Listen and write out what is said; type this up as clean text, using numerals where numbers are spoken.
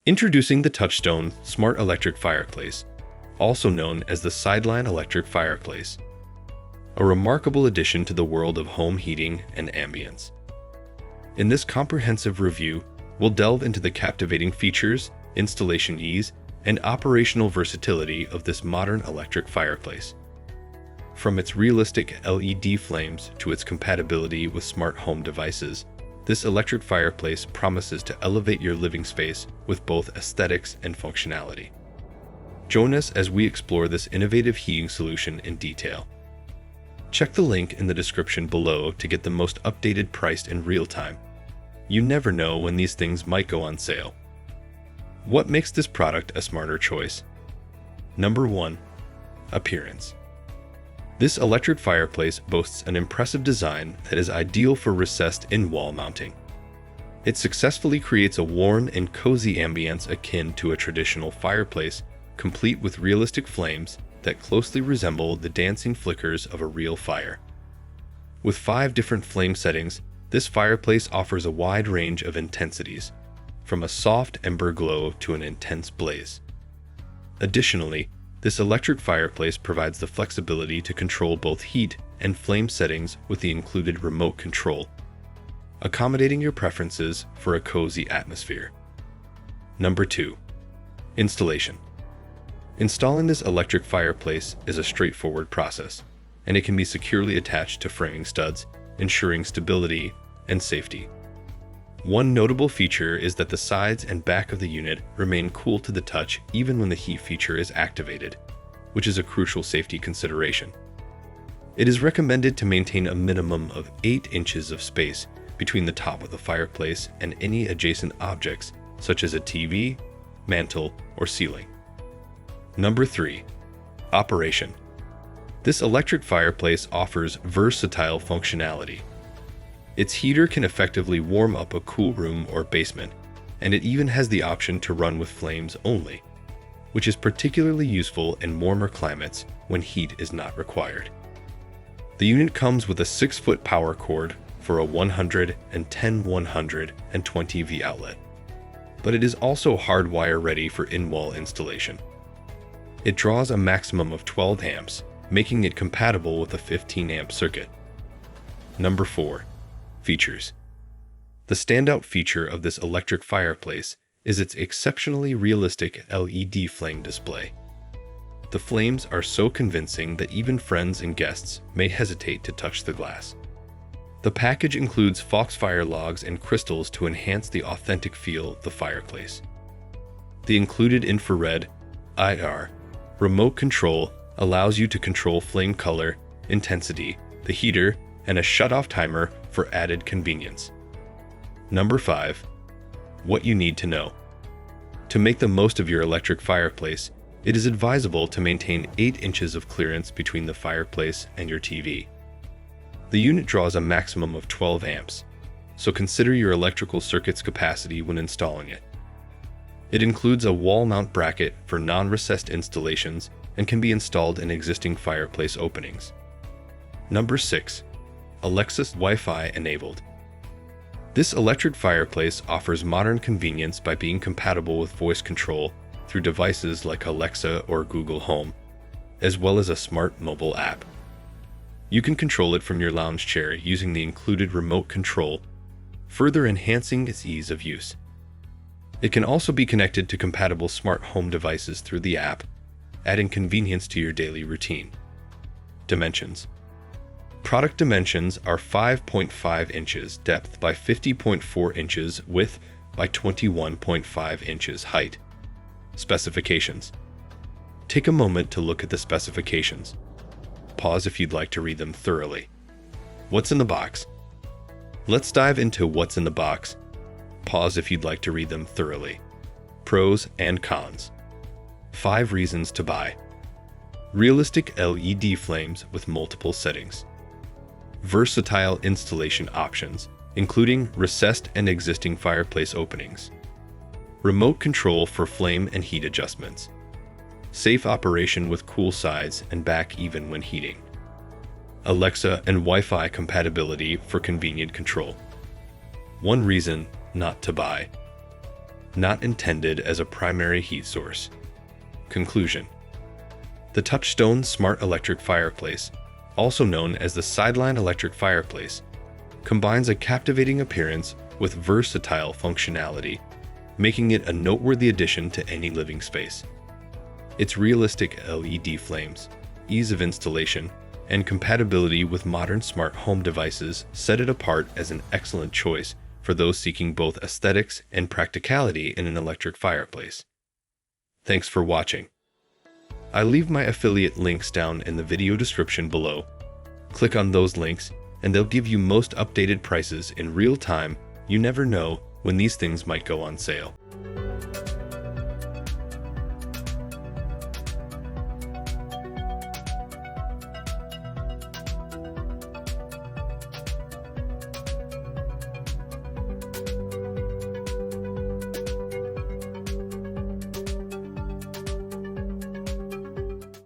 Introducing the Touchstone Smart Electric Fireplace, also known as the Sideline Electric Fireplace, a remarkable addition to the world of home heating and ambience. In this comprehensive review, we'll delve into the captivating features, installation ease, and operational versatility of this modern electric fireplace. From its realistic LED flames to its compatibility with smart home devices, this electric fireplace promises to elevate your living space with both aesthetics and functionality. Join us as we explore this innovative heating solution in detail. Check the link in the description below to get the most updated price in real time. You never know when these things might go on sale. What makes this product a smarter choice? Number 1. Appearance. This electric fireplace boasts an impressive design that is ideal for recessed in-wall mounting. It successfully creates a warm and cozy ambience akin to a traditional fireplace, complete with realistic flames that closely resemble the dancing flickers of a real fire. With 5 different flame settings, this fireplace offers a wide range of intensities, from a soft ember glow to an intense blaze. Additionally, this electric fireplace provides the flexibility to control both heat and flame settings with the included remote control, accommodating your preferences for a cozy atmosphere. Number 2. Installation. Installing this electric fireplace is a straightforward process, and it can be securely attached to framing studs, ensuring stability and safety. One notable feature is that the sides and back of the unit remain cool to the touch even when the heat feature is activated, which is a crucial safety consideration. It is recommended to maintain a minimum of 8 inches of space between the top of the fireplace and any adjacent objects such as a TV, mantle, or ceiling. Number 3. Operation. This electric fireplace offers versatile functionality. Its heater can effectively warm up a cool room or basement, and it even has the option to run with flames only, which is particularly useful in warmer climates when heat is not required. The unit comes with a 6-foot power cord for a 110/120V outlet, but it is also hardwire ready for in-wall installation. It draws a maximum of 12 amps, making it compatible with a 15-amp circuit. Number 4. Features. The standout feature of this electric fireplace is its exceptionally realistic LED flame display. The flames are so convincing that even friends and guests may hesitate to touch the glass. The package includes foxfire logs and crystals to enhance the authentic feel of the fireplace. The included infrared IR remote control allows you to control flame color, intensity, the heater, and a shut-off timer for added convenience. Number 5. What you need to know. To make the most of your electric fireplace, it is advisable to maintain 8 inches of clearance between the fireplace and your TV. The unit draws a maximum of 12 amps, so consider your electrical circuit's capacity when installing it. It includes a wall mount bracket for non-recessed installations and can be installed in existing fireplace openings. Number 6. Alexa's Wi-Fi enabled. This electric fireplace offers modern convenience by being compatible with voice control through devices like Alexa or Google Home, as well as a smart mobile app. You can control it from your lounge chair using the included remote control, further enhancing its ease of use. It can also be connected to compatible smart home devices through the app, adding convenience to your daily routine. Dimensions. Product dimensions are 5.5 inches depth by 50.4 inches width by 21.5 inches height. Specifications. Take a moment to look at the specifications. Pause if you'd like to read them thoroughly. What's in the box? Let's dive into what's in the box. Pause if you'd like to read them thoroughly. Pros and cons. 5 reasons to buy. Realistic LED flames with multiple settings. Versatile installation options, including recessed and existing fireplace openings. Remote control for flame and heat adjustments. Safe operation with cool sides and back even when heating. Alexa and Wi-Fi compatibility for convenient control. 1 reason not to buy. not intended as a primary heat source. Conclusion: the Touchstone Smart Electric Fireplace, also known as the Sideline Electric Fireplace, combines a captivating appearance with versatile functionality, making it a noteworthy addition to any living space. Its realistic LED flames, ease of installation, and compatibility with modern smart home devices set it apart as an excellent choice for those seeking both aesthetics and practicality in an electric fireplace. Thanks for watching. I leave my affiliate links down in the video description below. Click on those links and they'll give you most updated prices in real time. You never know when these things might go on sale.